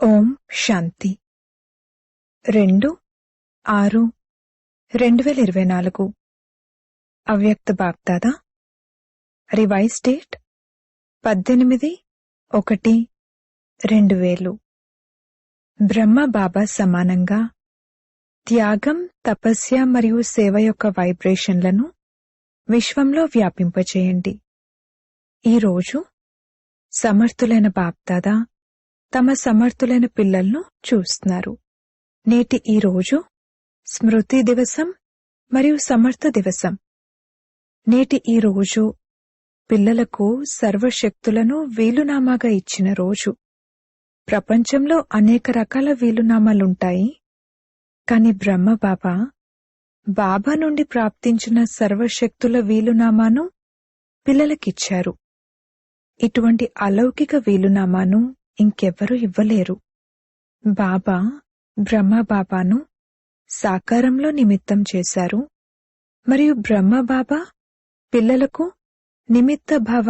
ఓం శాంతి 2/6/2024 అవ్యక్త BapDada revise date 18/1/2000 బ్రహ్మ బాబా సమానంగా త్యాగం, తపస్య మరియు సేవ యొక్క వైబ్రేషన్లను విశ్వంలో వ్యాపింపచేయండి. ఈరోజు సమర్థులైన బాప్దాదా తమ సమర్థులైన పిల్లలను చూస్తున్నారు. నేటి ఈ రోజు స్మృతి దివసం మరియు సమర్థ దివసం. నేటి ఈ రోజు పిల్లలకు సర్వశక్తులను వీలునామాగా ఇచ్చిన రోజు. ప్రపంచంలో అనేక రకాల వీలునామాలుంటాయి, కాని బ్రహ్మ బాబా నుండి ప్రాప్తించిన సర్వశక్తుల వీలునామాను పిల్లలకిచ్చారు. ఇటువంటి అలౌకిక వీలునామాను ఇంకెవ్వరూ ఇవ్వలేరు. బాబా బ్రహ్మ బాబాను సాకారంలో నిమిత్తం చేశారు మరియు బ్రహ్మ బాబా పిల్లలకు నిమిత్త భవ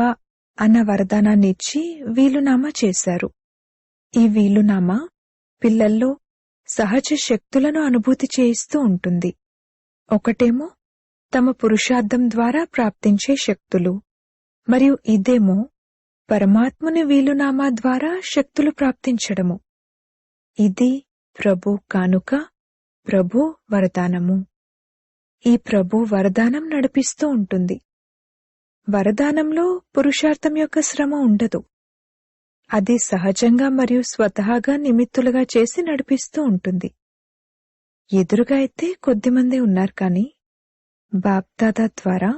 అన్న వరదానాన్నిచ్చి వీలునామా చేశారు. ఈ వీలునామా పిల్లల్లో సహజ శక్తులను అనుభూతి చేయిస్తూ ఉంటుంది. ఒకటేమో తమ పురుషార్థం ద్వారా ప్రాప్తించే శక్తులు, మరియు ఇదేమో పరమాత్ముని వీలునామా ద్వారా శక్తులు ప్రాప్తించడము. ఇది ప్రభు కానుక, ప్రభు వరదానము. ఈ ప్రభు వరదానం నడిపిస్తూ ఉంటుంది. వరదానంలో పురుషార్థం యొక్క శ్రమ ఉండదు. అది సహజంగా మరియు స్వతహాగా నిమిత్తులుగా చేసి నడిపిస్తూ ఉంటుంది. ఎదురుగా అయితే కొద్దిమంది ఉన్నారు, కాని బాప్దాదా ద్వారా,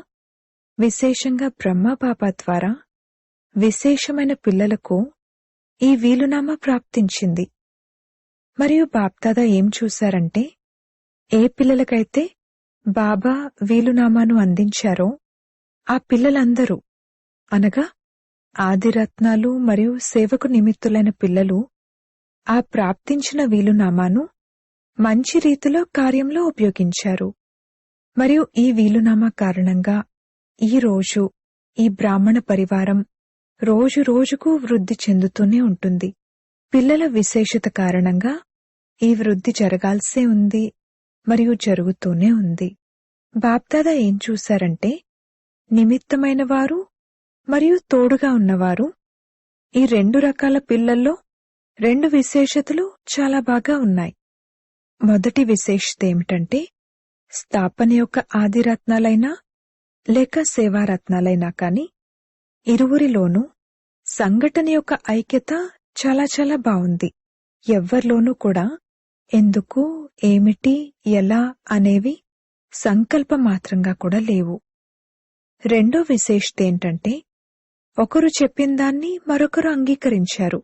విశేషంగా బ్రహ్మ బాబా ద్వారా విశేషమైన పిల్లలకు ఈ వీలునామా ప్రాప్తించింది. మరియు బాప్దాదా ఏం చూశారంటే, ఏ పిల్లలకైతే బాబా వీలునామాను అందించారో ఆ పిల్లలందరూ, అనగా ఆదిరత్నాలు మరియు సేవకు నిమిత్తులైన పిల్లలు, ఆ ప్రాప్తించిన వీలునామాను మంచి రీతిలో కార్యంలో ఉపయోగించారు. మరియు ఈ వీలునామా కారణంగా ఈ రోజు ఈ బ్రాహ్మణ పరివారం రోజు రోజుకు వృద్ధి చెందుతూనే ఉంటుంది. పిల్లల విశేషత కారణంగా ఈ వృద్ధి జరగాల్సే ఉంది మరియు జరుగుతూనే ఉంది. బాప్దాదా ఏం చూశారంటే, నిమిత్తమైన వారు మరియు తోడుగా ఉన్నవారు, ఈ రెండు రకాల పిల్లల్లో రెండు విశేషతలు చాలా బాగా ఉన్నాయి. మొదటి విశేషత ఏమిటంటే, స్థాపన యొక్క ఆదిరత్నాలైనా లేక సేవారత్నాలైనా కాని ఇరువురిలోనూ సంఘటన యొక్క ఐక్యత చాలా చాలా బావుంది. ఎవ్వరిలోనూ కూడా ఎందుకు, ఏమిటి, ఎలా అనేవి సంకల్ప మాత్రంగా కూడా లేవు. రెండో విశేషత ఏంటంటే, ఒకరు చెప్పిందాన్ని మరొకరు అంగీకరించారు.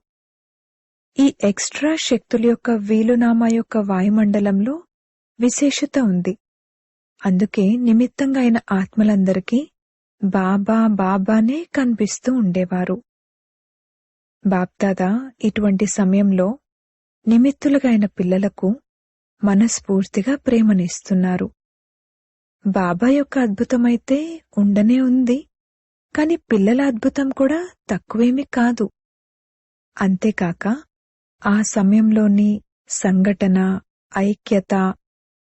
ఈ ఎక్స్ట్రా శక్తుల యొక్క వీలునామా యొక్క వాయుమండలంలో విశేషత ఉంది. అందుకే నిమిత్తంగా అయిన ఆత్మలందరికీ బాబా బాబానే కనిపిస్తూ ఉండేవారు. బాప్దాదా ఇటువంటి సమయంలో నిమిత్తులుగా అయిన పిల్లలకు మనస్ఫూర్తిగా ప్రేమనిస్తున్నారు. బాబా యొక్క అద్భుతమైతే ఉండనే ఉంది, కాని పిల్లల అద్భుతం కూడా తక్కువేమీ కాదు. అంతేకాక ఆ సమయంలోని సంఘటన, ఐక్యత,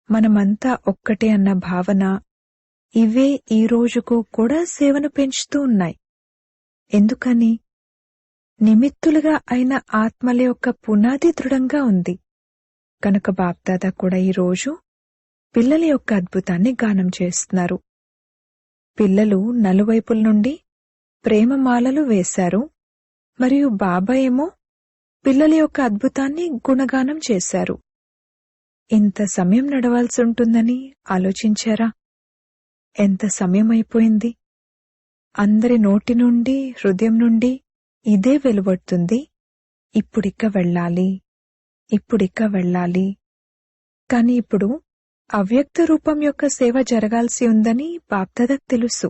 మనమంతా ఒక్కటే అన్న భావన, ఇవే ఈ రోజుకు కూడా సేవను పెంచుతూ ఉన్నాయి. ఎందుకని? నిమిత్తులుగా అయిన ఆత్మల యొక్క పునాది దృఢంగా ఉంది. కనుక బాప్దాదా కూడా ఈరోజు పిల్లల యొక్క అద్భుతాన్ని గానం చేస్తున్నారు. పిల్లలు నలువైపుల నుండి ప్రేమమాలలు వేశారు మరియు బాబా ఏమో పిల్లల యొక్క అద్భుతాన్ని గుణగానం చేశారు. ఇంత సమయం నడవాల్సి ఉంటుందని ఆలోచించారా? ఎంత సమయం అయిపోయింది. అందరి నోటి నుండి, హృదయం నుండి ఇదే వెలువడుతుంది, ఇప్పుడిక్క వెళ్ళాలి, ఇప్పుడిక్క వెళ్ళాలి. కాని ఇప్పుడు అవ్యక్త రూపం యొక్క సేవ జరగాల్సి ఉందని బాప్దాదాకు తెలుసు.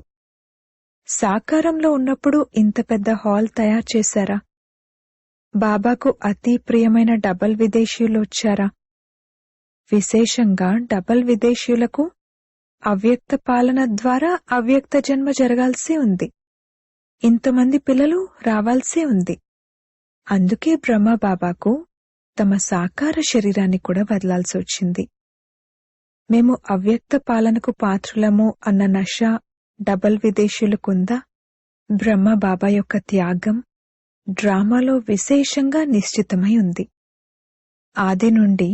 సాకారంలో ఉన్నప్పుడు ఇంత పెద్ద హాల్ తయారు చేశారా? బాబాకు అతి ప్రియమైన డబల్ విదేశీయులు వచ్చారా? విశేషంగా డబల్ విదేశీయులకు అవ్యక్త పాలన ద్వారా అవ్యక్త జన్మ జరగాల్సి ఉంది. ఇంతమంది పిల్లలు రావాల్సి ఉంది. అందుకే బ్రహ్మ బాబాకు తమ సాకార శరీరాన్ని కూడా వదలాల్సి వచ్చింది. మేము అవ్యక్త పాలనకు పాత్రులము అన్న నష డబల్ విదేశీయులకుందా? బ్రహ్మ బాబా యొక్క త్యాగం డ్రామాలో విశేషంగా నిశ్చితమై ఉంది. ఆది నుండి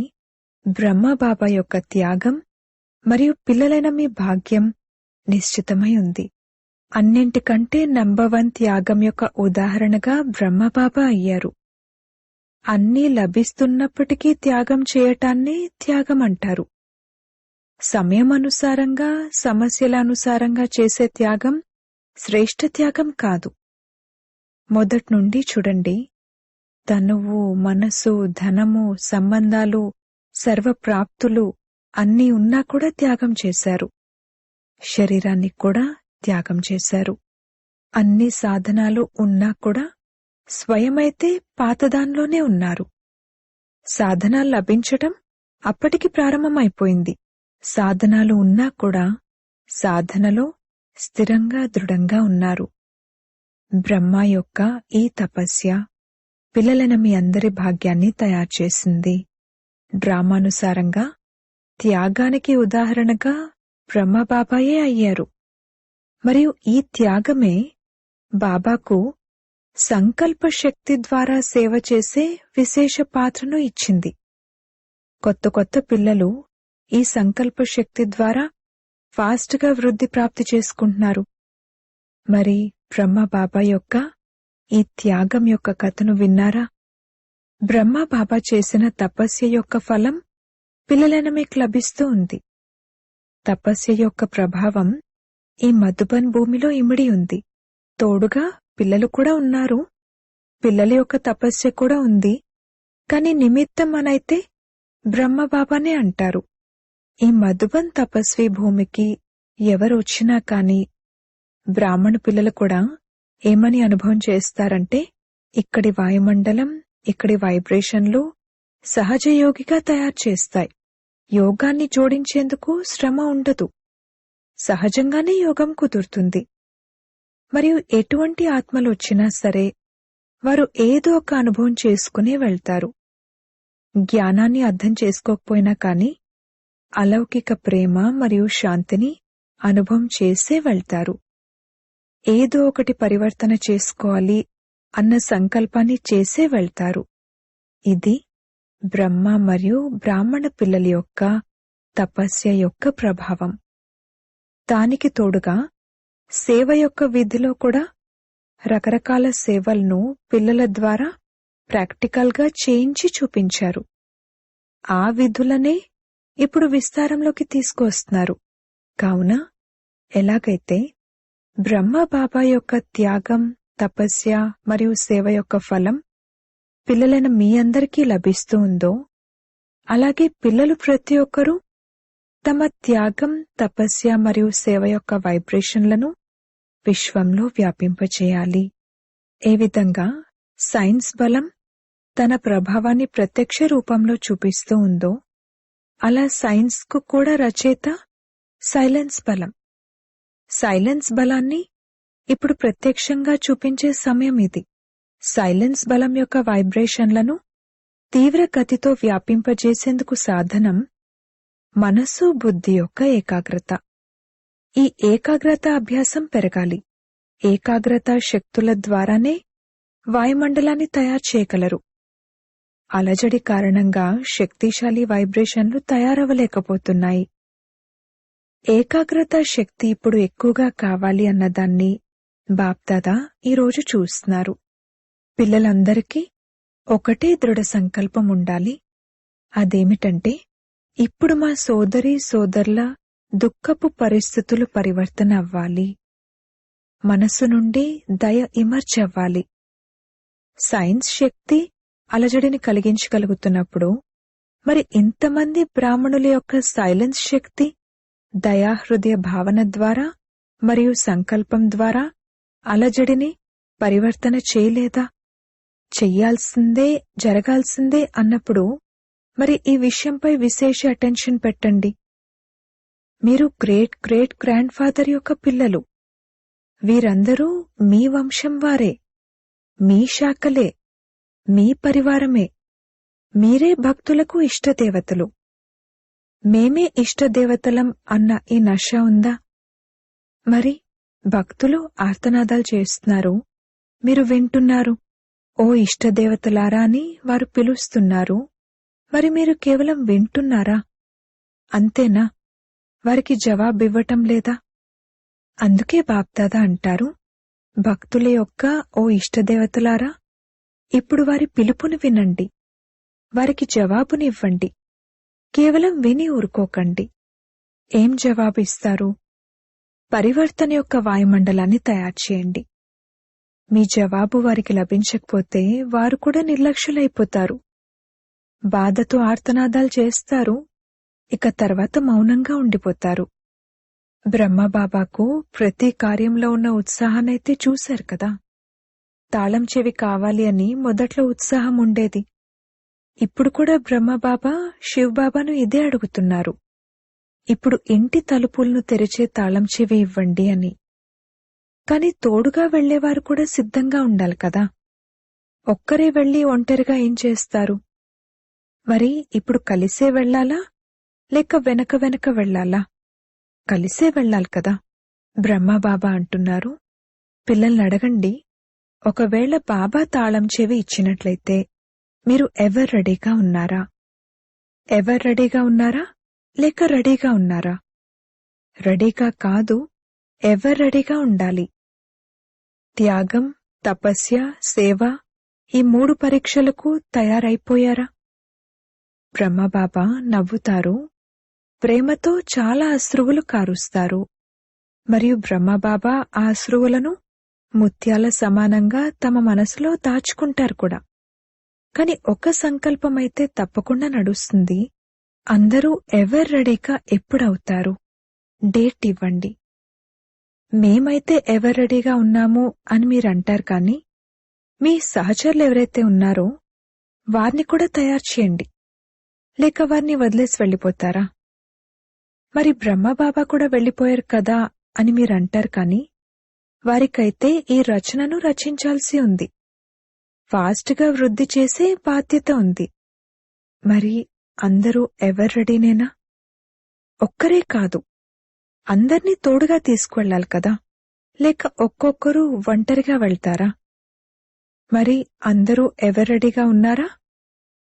బ్రహ్మ బాబా యొక్క త్యాగం మరియు పిల్లలైన మీ భాగ్యం నిశ్చితమై ఉంది. అన్నింటికంటే నంబర్ 1 త్యాగం యొక్క ఉదాహరణగా బ్రహ్మబాబా అయ్యారు. అన్నీ లభిస్తున్నప్పటికీ త్యాగం చేయటాన్ని త్యాగం అంటారు. సమయమనుసారంగా సమస్యల అనుసారంగా చేసే త్యాగం శ్రేష్ఠ త్యాగం కాదు. మొదట్నుండి చూడండి, తనువు, మనసు, ధనము, సంబంధాలు, సర్వప్రాప్తులు అన్నీ ఉన్నా కూడా త్యాగం చేశారు. శరీరాన్ని కూడా త్యాగం చేశారు. అన్ని సాధనాలు ఉన్నా కూడా స్వయమైతే పాతదాన్లోనే ఉన్నారు. సాధనాలు లభించటం అప్పటికి ప్రారంభమైపోయింది. సాధనాలు ఉన్నా కూడా సాధనలో స్థిరంగా దృఢంగా ఉన్నారు. బ్రహ్మ యొక్క ఈ తపస్య పిల్లలైన మీ అందరి భాగ్యాన్ని తయారు చేసింది. డ్రామానుసారంగా త్యాగానికి ఉదాహరణగా బ్రహ్మబాబాయే అయ్యారు. మరియు ఈ త్యాగమే బాబాకు సంకల్ప శక్తి ద్వారా సేవ చేసే విశేష పాత్రను ఇచ్చింది. కొత్త కొత్త పిల్లలు ఈ సంకల్ప శక్తి ద్వారా ఫాస్ట్గా వృద్ధి ప్రాప్తి చేసుకుంటున్నారు. మరి బ్రహ్మ బాబా యొక్క ఈ త్యాగం యొక్క కథను విన్నారా? బ్రహ్మ బాబా చేసిన తపస్య యొక్క ఫలం పిల్లలైన మీకు లభిస్తూ ఉంది. తపస్య యొక్క ప్రభావం ఈ మధుబన్ భూమిలో ఇమిడి ఉంది. తోడుగా పిల్లలు కూడా ఉన్నారు. పిల్లల యొక్క తపస్య కూడా ఉంది. కాని నిమిత్తం అనైతే బ్రహ్మబాబానే అంటారు. ఈ మధుబన్ తపస్వి భూమికి ఎవరు వచ్చినా కాని బ్రాహ్మణ పిల్లలు కూడా ఏమని అనుభవం చేస్తారంటే, ఇక్కడి వాయుమండలం, ఇక్కడి వైబ్రేషన్లు సహజయోగిగా తయారు చేస్తాయి. యోగాన్ని జోడించేందుకు శ్రమ ఉండదు. సహజంగానే యోగం కుదురుతుంది. మరియు ఎటువంటి ఆత్మలు వచ్చినా సరే వారు ఏదో ఒక అనుభవం చేసుకునే వెళ్తారు. జ్ఞానాన్ని అర్థం చేసుకోకపోయినా కాని అలౌకిక ప్రేమ మరియు శాంతిని అనుభవం చేసే వెళ్తారు. ఏదో ఒకటి పరివర్తన చేసుకోవాలి అన్న సంకల్పాన్ని చేసే వెళ్తారు. ఇది బ్రహ్మ మరియు బ్రాహ్మణ పిల్లల యొక్క తపస్య యొక్క ప్రభావం. దానికి తోడుగా సేవ యొక్క విధిలో కూడా రకరకాల సేవలను పిల్లల ద్వారా ప్రాక్టికల్గా చేయించి చూపించారు. ఆ విధులనే ఇప్పుడు విస్తారంలోకి తీసుకువస్తున్నారు. కావున ఎలాగైతే బ్రహ్మ బాబా యొక్క త్యాగం, తపస్య మరియు సేవ యొక్క ఫలం పిల్లలైన మీ అందరికీ లభిస్తూ ఉందో, అలాగే పిల్లలు ప్రతి ఒక్కరూ తమ త్యాగం, తపస్య మరియు సేవ యొక్క వైబ్రేషన్లను విశ్వంలో వ్యాపింపచేయాలి. ఏ విధంగా సైన్స్ బలం తన ప్రభావాన్ని ప్రత్యక్ష రూపంలో చూపిస్తూ ఉందో, అలా సైన్స్కు కూడా రచయిత సైలెన్స్ బలం. సైలెన్స్ బలాన్ని ఇప్పుడు ప్రత్యక్షంగా చూపించే సమయం ఇది. సైలెన్స్ బలం యొక్క వైబ్రేషన్లను తీవ్ర గతితో వ్యాపింపజేసేందుకు సాధనం మనస్సు, బుద్ధి యొక్క ఏకాగ్రత. ఈ ఏకాగ్రత అభ్యాసం పెరగాలి. ఏకాగ్రత శక్తుల ద్వారానే వాయుమండలాన్ని తయారు చేయగలరు. అలజడి కారణంగా శక్తిశాలి వైబ్రేషన్లు తయారవలేకపోతున్నాయి. ఏకాగ్రత శక్తి ఇప్పుడు ఎక్కువగా కావాలి అన్నదాన్ని బాప్దాదా ఈరోజు చూస్తున్నారు. పిల్లలందరికీ ఒకటే దృఢ సంకల్పం ఉండాలి. అదేమిటంటే, ఇప్పుడు మా సోదరీ సోదరుల దుఃఖపు పరిస్థితులు పరివర్తన అవ్వాలి. మనసు నుండి దయ ఇమర్చవ్వాలి. సైన్స్ శక్తి అలజడిని కలిగించగలుగుతున్నప్పుడు మరి ఇంతమంది బ్రాహ్మణుల యొక్క సైలెన్స్ శక్తి దయాహృదయ భావన ద్వారా మరియు సంకల్పం ద్వారా అలజడిని పరివర్తన చేయలేదా? చెయ్యాల్సిందే, జరగాల్సిందే అన్నప్పుడు మరి ఈ విషయంపై విశేష అటెన్షన్ పెట్టండి. మీరు గ్రేట్ గ్రేట్ గ్రాండ్ ఫాదర్ యొక్క పిల్లలు. వీరందరూ మీ వంశం వారే, మీ శాఖలే, మీ పరివారమే. మీరే భక్తులకు ఇష్టదేవతలు, మేమే ఇష్టదేవతలం అన్న ఈ నష ఉందా? మరి భక్తులు ఆర్తనాదాలు చేస్తున్నారు, మీరు వింటున్నారు. ఓ ఇష్టదేవతలారా అని వారు పిలుస్తున్నారు, మరి మీరు కేవలం వింటున్నారా? అంతేనా? వారికి జవాబివ్వటం లేదా? అందుకే బాప్దాదా అంటారు, భక్తుల యొక్క ఓ ఇష్టదేవతలారా, ఇప్పుడు వారి పిలుపుని వినండి, వారికి జవాబునివ్వండి. కేవలం విని ఊరుకోకండి. ఏం జవాబిస్తారు? పరివర్తన యొక్క వాయుమండలాన్ని తయారు చేయండి. మీ జవాబు వారికి లభించకపోతే వారు కూడా నిర్లక్ష్యులైపోతారు. బాధతో ఆర్తనాదాలు చేస్తారు, ఇక తర్వాత మౌనంగా ఉండిపోతారు. బ్రహ్మబాబాకు ప్రతి కార్యంలో ఉన్న ఉత్సాహాన్నైతే చూశారు కదా. తాళం చెవి కావాలి అని మొదట్లో ఉత్సాహం ఉండేది. ఇప్పుడు కూడా బ్రహ్మబాబా శివబాబాను ఇదే అడుగుతున్నారు. ఇప్పుడు ఇంటి తలుపులను తెరిచే తాళం చెవి ఇవ్వండి అని. కాని తోడుగా వెళ్లేవారు కూడా సిద్ధంగా ఉండాలి కదా. ఒక్కరే వెళ్లి ఒంటరిగా ఏం చేస్తారు? మరి ఇప్పుడు కలిసే వెళ్లాలా లేక వెనక వెనక వెళ్లాలా? కలిసే వెళ్లాలి కదా. బ్రహ్మబాబా అంటున్నారు, పిల్లల్ని అడగండి, ఒకవేళ బాబా తాళం చెవి ఇచ్చినట్లయితే మీరు ఎవరు రెడీగా ఉన్నారా? ఎవరు రెడీగా ఉన్నారా లేక రెడీగా ఉన్నారా? రెడీగా కాదు, ఎవరు రెడీగా ఉండాలి. త్యాగం, తపస్య, సేవ, ఈ 3 పరీక్షలకు తయారైపోయారా? బ్రహ్మబాబా నవ్వుతారు, ప్రేమతో చాలా అశ్రువులు కారుస్తారు. మరియు బ్రహ్మబాబా ఆ అశ్రువులను ముత్యాల సమానంగా తమ మనసులో దాచుకుంటారు కూడా. కాని ఒక సంకల్పమైతే తప్పకుండా నడుస్తుంది. అందరూ ఎవరు రెడీగా ఎప్పుడవుతారు? డేట్ ఇవ్వండి. మేమైతే ఎవరు రెడీగా ఉన్నాము అని మీరంటారు, కానీ మీ సహచరులు ఎవరైతే ఉన్నారో వారిని కూడా తయారు చేయండి. లేక వారిని వదిలేసి వెళ్ళిపోతారా? మరి బ్రహ్మబాబా కూడా వెళ్ళిపోయారు కదా అని మీరంటారు, కానీ వారికైతే ఈ రచనను రచించాల్సి ఉంది. ఫాస్ట్గా వృద్ధి చేసే బాధ్యత ఉంది. మరి అందరూ ఎవరు రెడీనేనా? ఒక్కరే కాదు, అందర్నీ తోడుగా తీసుకువెళ్లాలి కదా. లేక ఒక్కొక్కరు ఒంటరిగా వెళ్తారా? మరి అందరూ ఎవరు రెడీగా ఉన్నారా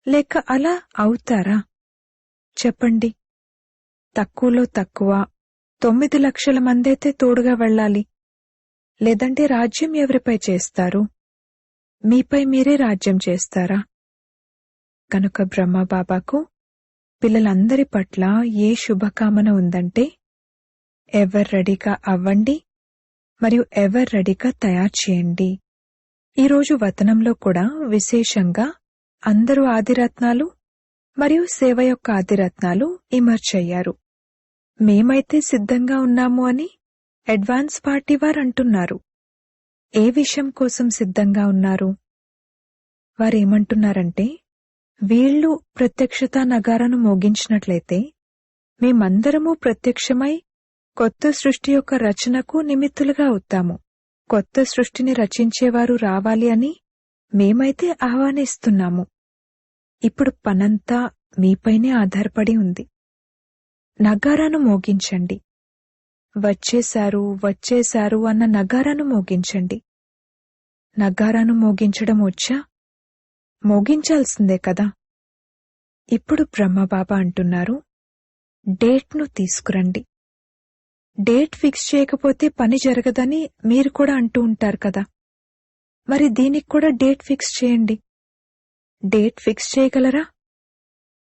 లేక అలా అవుతారా? చెప్పండి. తక్కువలో తక్కువ 9 లక్షల మందైతే తోడుగా వెళ్ళాలి. లేదంటే రాజ్యం ఎవరిపై చేస్తారు? మీపై మీరే రాజ్యం చేస్తారా? కనుక బ్రహ్మబాబాకు పిల్లలందరి పట్ల ఏ శుభకామన ఉందంటే, ఎవరు రెడీగా అవ్వండి మరియు ఎవరు రెడీగా తయారు చేయండి. ఈరోజు వతనంలో కూడా విశేషంగా అందరూ ఆదిరత్నాలు మరియు సేవ యొక్క ఆదిరత్నాలు ఇమర్చయ్యారు. మేమైతే సిద్ధంగా ఉన్నాము అని అడ్వాన్స్ పార్టీ వారు అంటున్నారు. ఏ విషయం కోసం సిద్ధంగా ఉన్నారు? వారేమంటున్నారంటే, వీళ్లు ప్రత్యక్షతా నగారాను మోగించినట్లయితే మేమందరము ప్రత్యక్షమై కొత్త సృష్టి యొక్క రచనకు నిమిత్తులుగా అవుతాము. కొత్త సృష్టిని రచించేవారు రావాలి అని మేమైతే ఆహ్వానిస్తున్నాము. ఇప్పుడు పనంతా మీపైనే ఆధారపడి ఉంది. నగారాను మోగించండి. వచ్చేశారు వచ్చేశారు అన్న నగారాను మోగించండి. నగారాను మోగించడం వచ్చా? మోగించాల్సిందే కదా. ఇప్పుడు బ్రహ్మబాబా అంటున్నారు, డేట్ను తీసుకురండి. డేట్ ఫిక్స్ చేయకపోతే పని జరగదని మీరు కూడా అంటూ ఉంటారు కదా. మరి దీనికి కూడా డేట్ ఫిక్స్ చేయండి. డేట్ ఫిక్స్ చేయగలరా?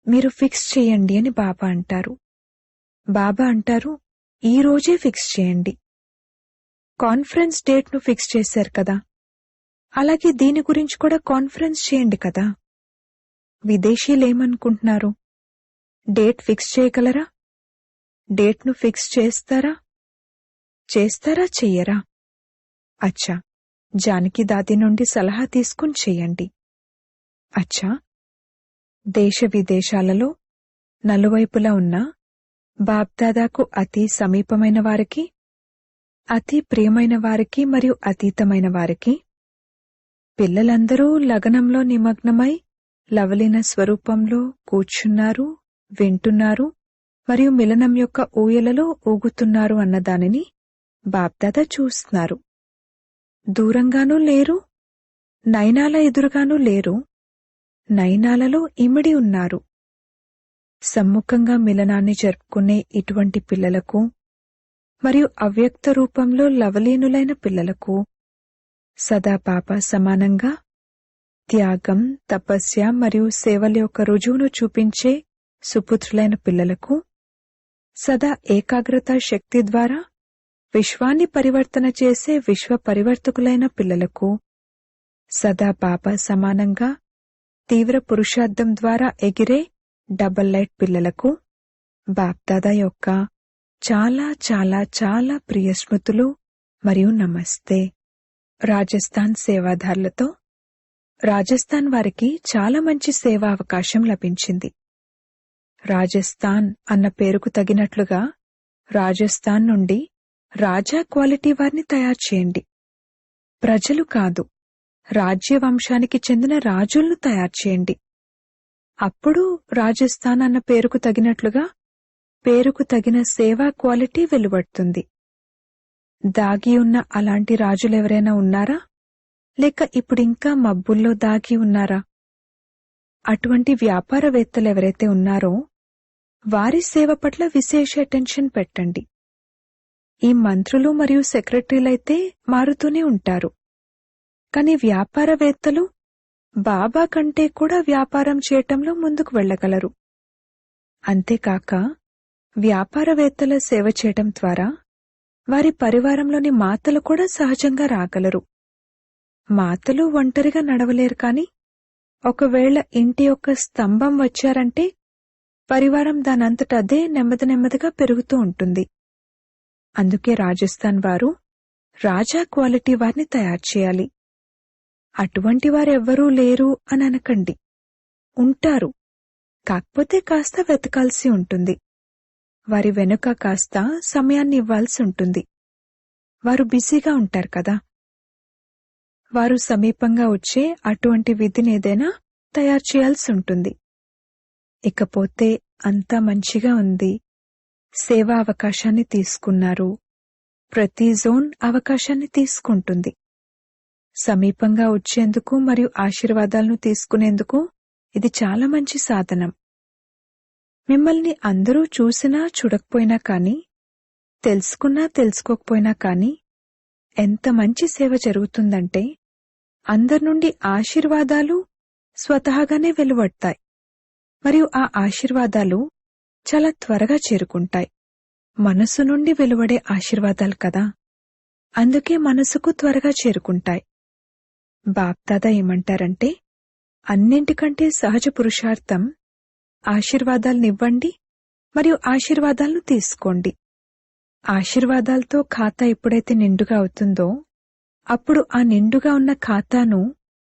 మీరు ఫిక్స్ చేయండి అని బాబా అంటారు. బాబా అంటారు, ఈ రోజే ఫిక్స్ చేయండి. కాన్ఫరెన్స్ డేట్ను ఫిక్స్ చేశారు కదా, అలాగే దీని గురించి కూడా కాన్ఫరెన్స్ చేయండి కదా. విదేశీయులేమనుకుంటున్నారు? డేట్ ఫిక్స్ చేయగలరా? డేట్ను ఫిక్స్ చేస్తారా? చేస్తారా చెయ్యరా? అచ్చా, జానకి దాది నుండి సలహా తీసుకుని చెయ్యండి. అచ్చా, దేశ విదేశాలలో నలువైపులా ఉన్న బాప్దాదాకు అతి సమీపమైన వారికి, అతి ప్రియమైన వారికి మరియు అతీతమైన వారికి పిల్లలందరూ లగ్నంలో నిమగ్నమై లవలీన స్వరూపంలో కూర్చున్నారు, వింటున్నారు మరియు మిలనం యొక్క ఊయలలో ఊగుతున్నారు అన్నదానిని బాప్దాదా చూస్తున్నారు. దూరంగానూ లేరు, నయనాల ఎదురుగానూ లేరు, నయనాలలో ఇమిడి ఉన్నారు. సమ్ముఖంగా మిలనాన్ని జరుపుకునే ఇటువంటి పిల్లలకు మరియు అవ్యక్త రూపంలో లవలీనులైన పిల్లలకు సదా బాబా సమానంగా త్యాగం, తపస్య మరియు సేవల యొక్క రుజువును చూపించే సుపుత్రులైన పిల్లలకు సదా ఏకాగ్రత శక్తి ద్వారా విశ్వాన్ని పరివర్తన చేసే విశ్వ పరివర్తకులైన పిల్లలకు సదా బాబా సమానంగా తీవ్ర పురుషార్థం ద్వారా ఎగిరే డబల్ లైట్ పిల్లలకు బాప్దాదా యొక్క చాలా చాలా చాలా ప్రియ స్మృతులు మరియు నమస్తే. రాజస్థాన్ సేవాదారులతో రాజస్థాన్ వారికి చాలా మంచి సేవా అవకాశం లభించింది. రాజస్థాన్ అన్న పేరుకు తగినట్లుగా రాజస్థాన్ నుండి రాజా క్వాలిటీ వారిని తయారు చేయండి. ప్రజలు కాదు, రాజ్యవంశానికి చెందిన రాజులను తయారు చేయండి. అప్పుడు రాజస్థాన్ అన్న పేరుకు తగినట్లుగా పేరుకు తగిన సేవా క్వాలిటీ వెలువడుతుంది. దాగి ఉన్న అలాంటి రాజులెవరైనా ఉన్నారా, లేక ఇప్పుడింకా మబ్బుల్లో దాగి ఉన్నారా? అటువంటి వ్యాపారవేత్తలెవరైతే ఉన్నారో వారి సేవ పట్ల విశేష అటెన్షన్ పెట్టండి. ఈ మంత్రులు మరియు సెక్రటరీలైతే మారుతూనే ఉంటారు, కాని వ్యాపారవేత్తలు బాబా కంటే కూడా వ్యాపారం చేయటంలో ముందుకు వెళ్లగలరు. అంతేకాక వ్యాపారవేత్తల సేవ చేయటం ద్వారా వారి పరివారంలోని మాతలు కూడా సహజంగా రాగలరు. మాతలు ఒంటరిగా నడవలేరు, కాని ఒకవేళ ఇంటి యొక్క స్తంభం వచ్చారంటే పరివారం దానంతట అదే నెమ్మది నెమ్మదిగా పెరుగుతూ ఉంటుంది. అందుకే రాజస్థాన్ వారు రాజా క్వాలిటీ వారిని తయారు చేయాలి. అటువంటి వారెవ్వరూ లేరు అని అనకండి, ఉంటారు, కాకపోతే కాస్త వెతకాల్సి ఉంటుంది. వారి వెనుక కాస్త సమయాన్ని ఇవ్వాల్సి ఉంటుంది. వారు బిజీగా ఉంటారు కదా. వారు సమీపంగా వచ్చే అటువంటి విధినేదైనా తయారు చేయాల్సి ఉంటుంది. ఇకపోతే అంతా మంచిగా ఉంది, సేవా అవకాశాన్ని తీసుకున్నారు, ప్రతి జోన్ అవకాశాన్ని తీసుకుంటుంది. సమీపంగా వచ్చేందుకు మరియు ఆశీర్వాదాలను తీసుకునేందుకు ఇది చాలా మంచి సాధనం. మిమ్మల్ని అందరూ చూసినా చూడకపోయినా కాని, తెలుసుకున్నా తెలుసుకోకపోయినా కాని ఎంత మంచి సేవ జరుగుతుందంటే అందరి నుండి ఆశీర్వాదాలు స్వతహాగానే వెలువడతాయి మరియు ఆ ఆశీర్వాదాలు చాలా త్వరగా చేరుకుంటాయి. మనసు నుండి వెలువడే ఆశీర్వాదాలు కదా, అందుకే మనసుకు త్వరగా చేరుకుంటాయి. బాప్దాదా ఏమంటారంటే, అన్నింటికంటే సహజ పురుషార్థం ఆశీర్వాదాలనివ్వండి మరియు ఆశీర్వాదాలను తీసుకోండి. ఆశీర్వాదాలతో ఖాతా ఎప్పుడైతే నిండుగా అవుతుందో అప్పుడు ఆ నిండుగా ఉన్న ఖాతాను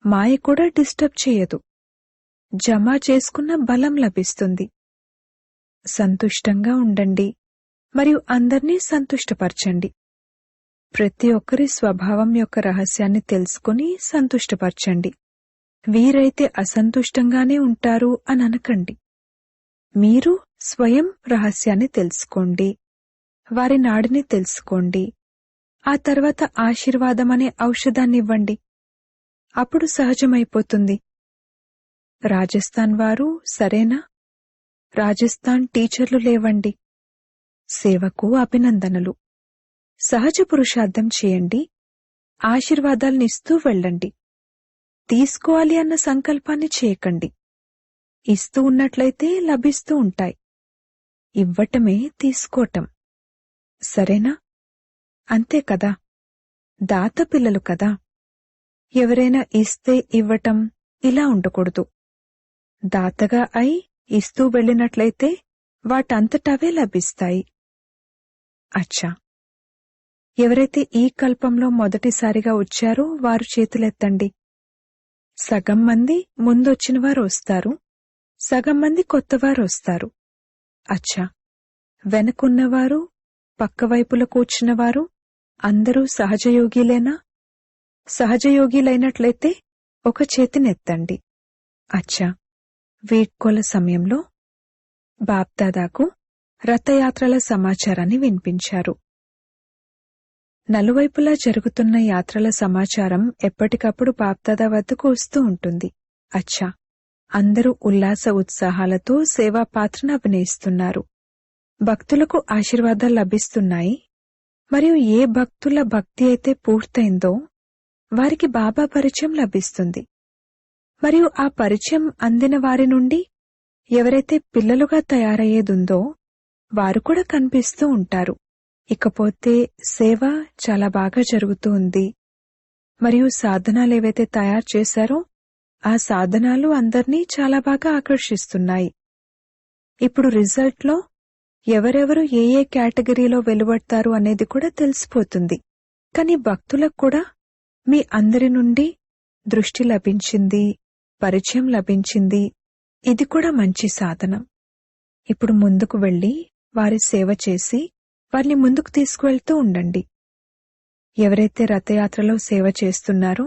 మాయ కూడా డిస్టర్బ్ చేయదు. జమ చేసుకున్న బలం లభిస్తుంది. సంతుష్టంగా ఉండండి మరియు అందర్నీ సంతుష్టపరచండి. ప్రతి ఒక్కరి స్వభావం యొక్క రహస్యాన్ని తెలుసుకుని సంతుష్టపరచండి. వీరైతే అసంతుష్టంగానే ఉంటారు అని అనకండి. మీరు స్వయం రహస్యాన్ని తెలుసుకోండి, వారి నాడిని తెలుసుకోండి. ఆ తర్వాత ఆశీర్వాదమనే ఔషధాన్నివ్వండి. అప్పుడు సహజమైపోతుంది. రాజస్థాన్ వారు సరేనా? రాజస్థాన్ టీచర్లు లేవండి. సేవకు అభినందనలు. సహజ పురుషార్థం చేయండి, ఆశీర్వాదాలనిస్తూ వెళ్ళండి. తీసుకోవాలి అన్న సంకల్పాన్ని చేయకండి. ఇస్తూ ఉన్నట్లయితే లభిస్తూ ఉంటాయి. ఇవ్వటమే తీసుకోవటం. సరేనా? అంతే కదా. దాత పిల్లలు కదా. ఎవరైనా ఇస్తే ఇవ్వటం ఇలా ఉండకూడదు. దాతగా అయి ఇస్తూ వెళ్ళినట్లయితే వాటంతటవే లభిస్తాయి. అచ్చా, ఎవరైతే ఈ కల్పంలో మొదటిసారిగా వచ్చారో వారు చేతులెత్తండి. సగం మంది ముందొచ్చిన వారు వస్తారు, సగం మంది కొత్తవారు వస్తారు. అచ్చా, వెనకున్నవారు, పక్కవైపులో కూర్చున్నవారు అందరూ సహజయోగిలేనా? సహజయోగిలైనట్లయితే ఒక చేతినెత్తండి. అచ్చా, వీడ్కోల సమయంలో బాప్దాదాకు రథయాత్రల సమాచారాన్ని వినిపించారు. నలువైపులా జరుగుతున్న యాత్రల సమాచారం ఎప్పటికప్పుడు బాప్దాదా వద్దకు వస్తూ ఉంటుంది. అచ్చా, అందరూ ఉల్లాస ఉత్సాహాలతో సేవా పాత్రను అభినయిస్తున్నారు. భక్తులకు ఆశీర్వాదాలు లభిస్తున్నాయి. మరియు ఏ భక్తుల భక్తి అయితే పూర్తయిందో వారికి బాబా పరిచయం లభిస్తుంది. మరియు ఆ పరిచయం అందిన వారి నుండి ఎవరైతే పిల్లలుగా తయారయ్యేదుందో వారు కూడా కనిపిస్తూ ఉంటారు. ఇకపోతే సేవ చాలా బాగా జరుగుతూ ఉంది. మరియు సాధనాలేవైతే తయారు చేశారో ఆ సాధనాలు అందర్నీ చాలా బాగా ఆకర్షిస్తున్నాయి. ఇప్పుడు రిజల్ట్లో ఎవరెవరు ఏ ఏ కేటగిరీలో వెలువడతారు అనేది కూడా తెలిసిపోతుంది. కానీ భక్తులకు కూడా మీ అందరి నుండి దృష్టి లభించింది, పరిచయం లభించింది. ఇది కూడా మంచి సాధనం. ఇప్పుడు ముందుకు వెళ్లి వారి సేవ చేసి వారిని ముందుకు తీసుకువెళ్తూ ఉండండి. ఎవరైతే రథయాత్రలో సేవ చేస్తున్నారో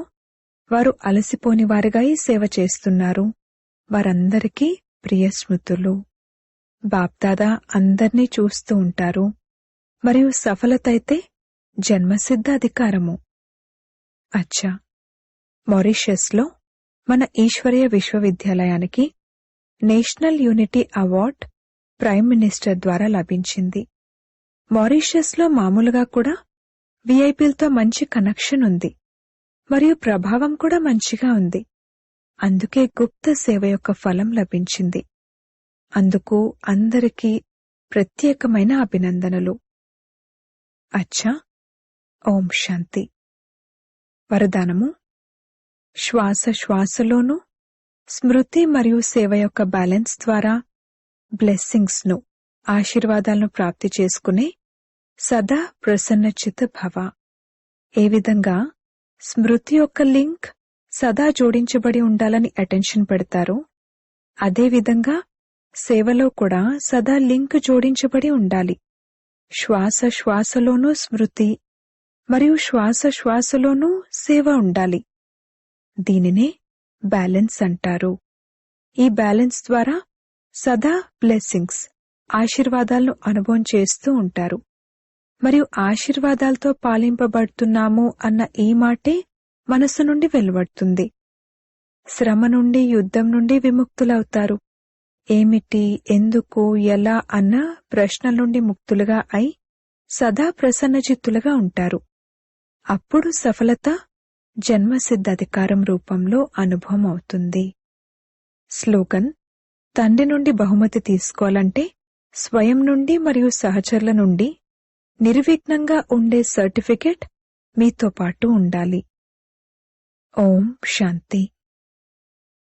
వారు అలసిపోని వారిగా ఈ సేవ చేస్తున్నారు. వారందరికీ ప్రియ స్మృతులు. బాప్దాదా అందర్నీ చూస్తూ ఉంటారు. మరియు సఫలత అయితే జన్మసిద్ధ అధికారము. అచ్చా, మారిషస్లో మన ఈశ్వరీయ విశ్వవిద్యాలయానికి national unity award prime minister ద్వారా లభించింది. మారిషస్లో మామూలుగా కూడా విఐపీలతో మంచి కనెక్షన్ ఉంది మరియు ప్రభావం కూడా మంచిగా ఉంది. అందుకే గుప్త సేవ యొక్క ఫలం లభించింది. అందుకు అందరికీ ప్రత్యేకమైన అభినందనలు. అచ్చా, ఓం శాంతి. వరదానము: శ్వాస శ్వాసలోనూ స్మృతి మరియు సేవ యొక్క బ్యాలెన్స్ ద్వారా బ్లెస్సింగ్స్ ను, ఆశీర్వాదాలను ప్రాప్తి చేసుకునే సదా ప్రసన్నచిత్త భవ. ఏ విధంగా స్మృతి యొక్క లింక్ సదా జోడించబడి ఉండాలని అటెన్షన్ పెడతారో అదేవిధంగా సేవలో కూడా సదా లింక్ జోడించబడి ఉండాలి. శ్వాస శ్వాసలోనూ స్మృతి మరియు శ్వాస శ్వాసలోనూ సేవ ఉండాలి. దీనినే బ్యాలెన్స్ అంటారు. ఈ బ్యాలెన్స్ ద్వారా సదా బ్లెస్సింగ్స్, ఆశీర్వాదాలను అనుభవం చేస్తూ ఉంటారు. మరియు ఆశీర్వాదాలతో పాలింపబడుతున్నాము అన్న ఈ మాటే మనసు నుండి వెలువడుతుంది. శ్రమ నుండి, యుద్ధం నుండి విముక్తులవుతారు. ఏమిటి, ఎందుకు, ఎలా అన్న ప్రశ్నల నుండి ముక్తులుగా అయి సదా ప్రసన్నచిత్తులుగా ఉంటారు. అప్పుడు సఫలత జన్మసిద్ధ అధికారం రూపంలో అనుభవం అవుతుంది. స్లోగన్: తండ్రి నుండి బహుమతి తీసుకోవాలంటే స్వయం నుండి మరియు సహచరుల నుండి నిర్విఘ్నంగా ఉండే సర్టిఫికెట్ మీతో పాటు ఉండాలి. ఓం శాంతి.